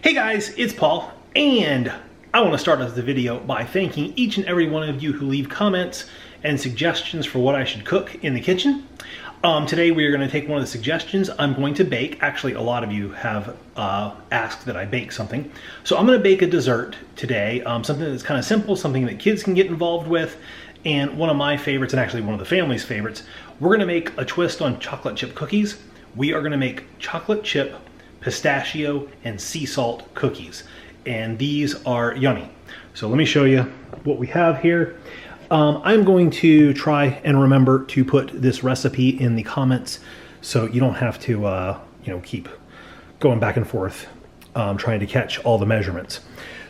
Hey guys, it's Paul, and I want to start off the video by thanking each and every one of you who leave comments and suggestions for what I should cook in the kitchen. Today we are going to take one of the suggestions. I'm going to bake. Actually, a lot of you have asked that I bake something. So I'm going to bake a dessert today, something that's kind of simple, something that kids can get involved with, and one of my favorites, and actually one of the family's favorites. We're going to make a twist on chocolate chip cookies. We are going to make chocolate chip, pistachio, and sea salt cookies, and these are yummy. So let me show you what we have here. I'm going to try and remember to put this recipe in the comments so you don't have to keep going back and forth trying to catch all the measurements.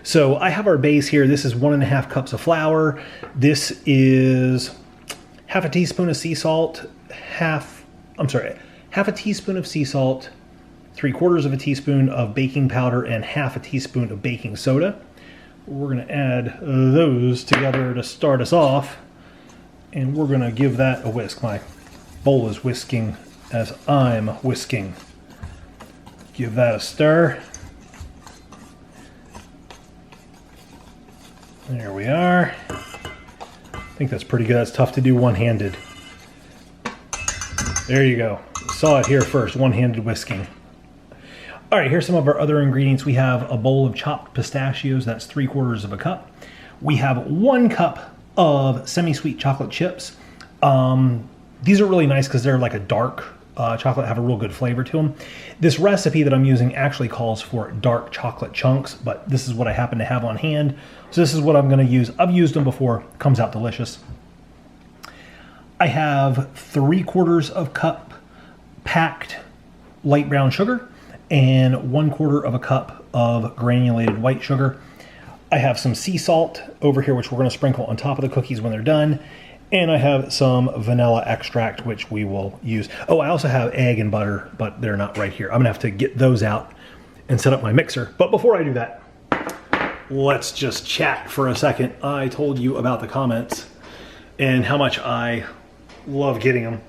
So I have our base here. This is 1.5 cups of flour. This is half a teaspoon of sea salt, half a teaspoon of sea salt, 3/4 of a teaspoon of baking powder, and half a teaspoon of baking soda. We're going to add those together to start us off, and we're going to give that a whisk. My bowl is whisking as I'm whisking. Give that a stir. There we are. I think that's pretty good. That's tough to do one-handed. There you go. Saw it here first, one-handed whisking. All right, here's some of our other ingredients. We have a bowl of chopped pistachios, that's 3/4 of a cup. We have 1 cup of semi-sweet chocolate chips. These are really nice because they're like a dark chocolate, have a real good flavor to them. This recipe that I'm using actually calls for dark chocolate chunks, but this is what I happen to have on hand. So this is what I'm gonna use. I've used them before, comes out delicious. I have 3/4 of a cup packed light brown sugar and 1/4 of a cup of granulated white sugar. I have some sea salt over here, which we're going to sprinkle on top of the cookies when they're done. And I have some vanilla extract, which we will use. Oh, I also have egg and butter, but they're not right here. I'm going to have to get those out and set up my mixer. But before I do that, let's just chat for a second. I told you about the comments and how much I love getting them.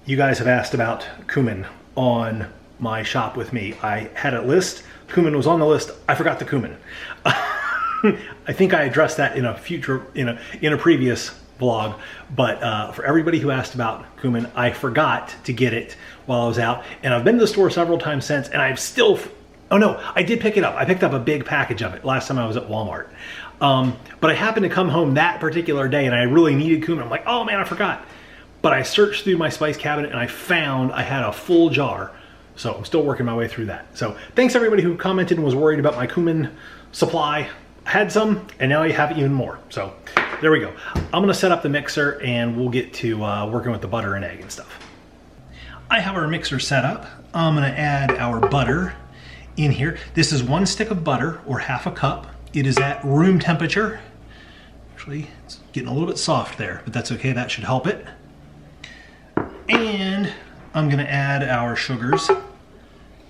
You guys have asked about cumin on my shop with me. I had a list. Cumin was on the list. I forgot the cumin. I think I addressed that in a previous vlog, but for everybody who asked about cumin, I forgot to get it while I was out, and I've been to the store several times since, and I've still, oh no, I did pick it up. I picked up a big package of it last time I was at Walmart. But I happened to come home that particular day and I really needed cumin. I'm like, oh man, I forgot. But I searched through my spice cabinet and I found I had a full jar. So I'm still working my way through that. So thanks everybody who commented and was worried about my cumin supply. I had some, and now I have even more. So there we go. I'm gonna set up the mixer and we'll get to working with the butter and egg and stuff. I have our mixer set up. I'm gonna add our butter in here. This is 1 stick of butter, or half a cup. It is at room temperature. Actually, it's getting a little bit soft there, but that's okay, that should help it. And I'm gonna add our sugars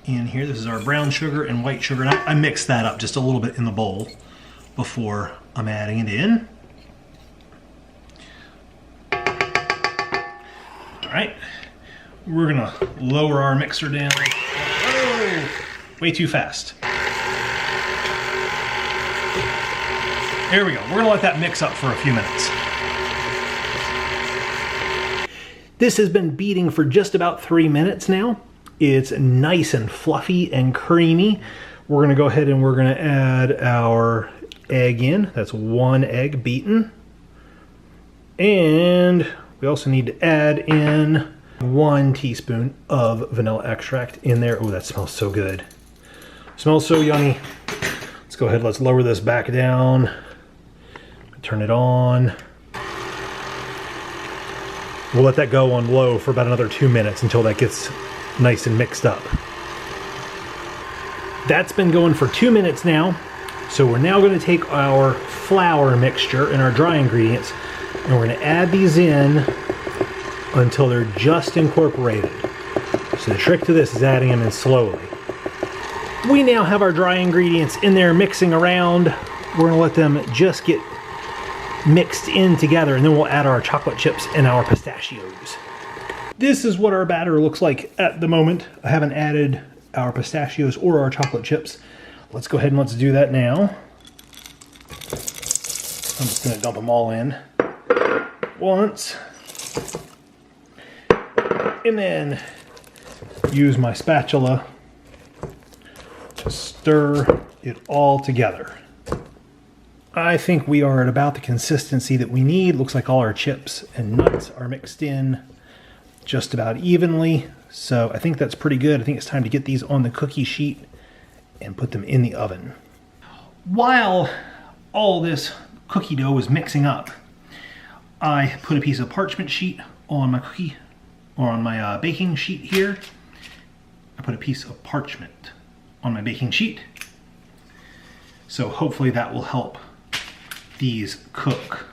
in here. This is our brown sugar and white sugar, and I mixed that up just a little bit in the bowl before I'm adding it in. All right, we're gonna lower our mixer down. Oh, way too fast. There we go. We're gonna let that mix up for a few minutes. This has been beating for just about 3 minutes now. It's nice and fluffy and creamy. We're gonna go ahead and we're gonna add our egg in. That's 1 egg beaten. And we also need to add in 1 teaspoon of vanilla extract in there. Oh, that smells so good. Smells so yummy. Let's go ahead, let's lower this back down. Turn it on. We'll let that go on low for about another 2 minutes until that gets nice and mixed up. That's been going for 2 minutes now. So we're now going to take our flour mixture and our dry ingredients, and we're going to add these in until they're just incorporated. So the trick to this is adding them in slowly. We now have our dry ingredients in there mixing around. We're going to let them just get mixed in together, and then we'll add our chocolate chips and our pistachios. This is what our batter looks like at the moment. I haven't added our pistachios or our chocolate chips. let's go ahead and let's do that now. I'm just going to dump them all in once. And then use my spatula to stir it all together. I think we are at about the consistency that we need. Looks like all our chips and nuts are mixed in just about evenly. So I think that's pretty good. I think it's time to get these on the cookie sheet and put them in the oven. While all this cookie dough is mixing up, I put a piece of parchment sheet on my cookie, or on my baking sheet here. I put a piece of parchment on my baking sheet. So hopefully that will help these cook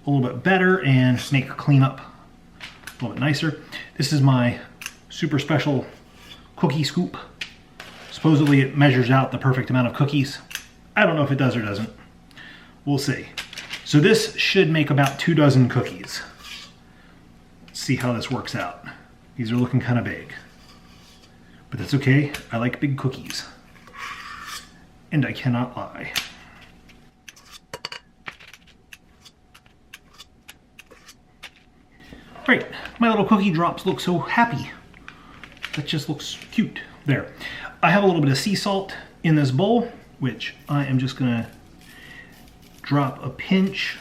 a little bit better and make cleanup a little bit nicer. This is my super special cookie scoop. Supposedly it measures out the perfect amount of cookies. I don't know if it does or doesn't. We'll see. So this should make about 2 dozen cookies. Let's see how this works out. These are looking kind of big, but that's okay. I like big cookies, and I cannot lie. Right, my little cookie drops look so happy. That just looks cute. There. I have a little bit of sea salt in this bowl, which I am just gonna drop a pinch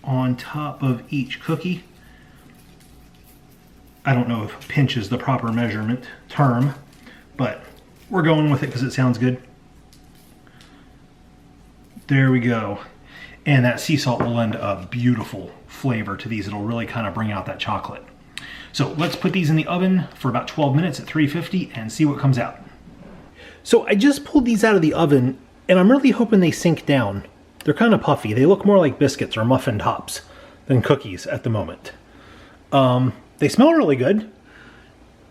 on top of each cookie. I don't know if pinch is the proper measurement term, but we're going with it because it sounds good. There we go. And that sea salt will lend a beautiful flavor to these. It'll really kind of bring out that chocolate. So let's put these in the oven for about 12 minutes at 350 and see what comes out. So I just pulled these out of the oven and I'm really hoping they sink down. They're kind of puffy. They look more like biscuits or muffin tops than cookies at the moment. They smell really good,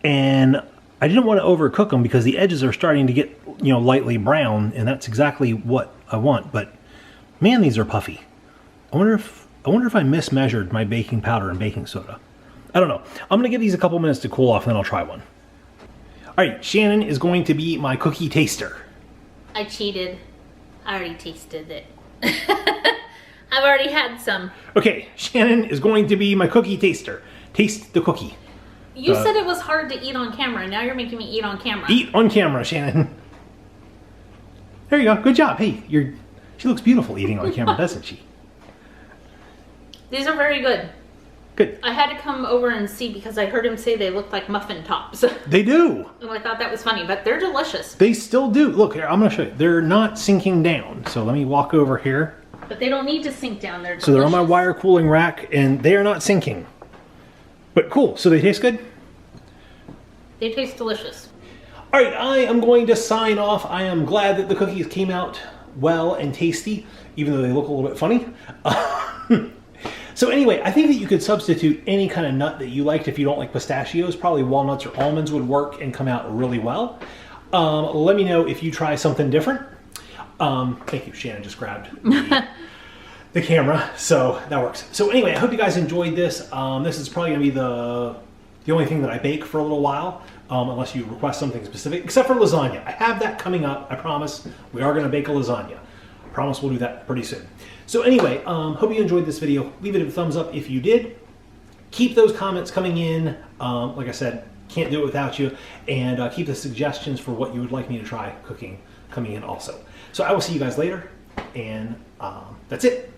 and I didn't want to overcook them because the edges are starting to get, you know, lightly brown, and that's exactly what I want. But man, these are puffy. I wonder if I mismeasured my baking powder and baking soda. I don't know. I'm gonna give these a couple minutes to cool off, and then I'll try one. All right, Shannon is going to be my cookie taster. I cheated. I already tasted it. I've already had some. Okay, Shannon is going to be my cookie taster. Taste the cookie. You said it was hard to eat on camera. Now you're making me eat on camera. Eat on camera, Shannon. There you go. Good job. Hey, she looks beautiful eating on camera, doesn't she? These are very good. Good. I had to come over and see because I heard him say they looked like muffin tops. They do. And I thought that was funny, but they're delicious. They still do. Look here, I'm going to show you. They're not sinking down. So let me walk over here. But they don't need to sink down. They're delicious. So they're on my wire cooling rack, and they are not sinking. But cool. So they taste good? They taste delicious. All right, I am going to sign off. I am glad that the cookies came out well and tasty, even though they look a little bit funny. So anyway, I think that you could substitute any kind of nut that you liked if you don't like pistachios. Probably walnuts or almonds would work and come out really well. Let me know if you try something different. Thank you, Shannon just grabbed the camera, so that works. So anyway, I hope you guys enjoyed this. This is probably gonna be the only thing that I bake for a little while, unless you request something specific, except for lasagna. I have that coming up, I promise. We are gonna bake a lasagna. I promise we'll do that pretty soon. So anyway, hope you enjoyed this video. Leave it a thumbs up if you did. Keep those comments coming in. Like I said, can't do it without you. And keep the suggestions for what you would like me to try cooking coming in also. So I will see you guys later, and that's it.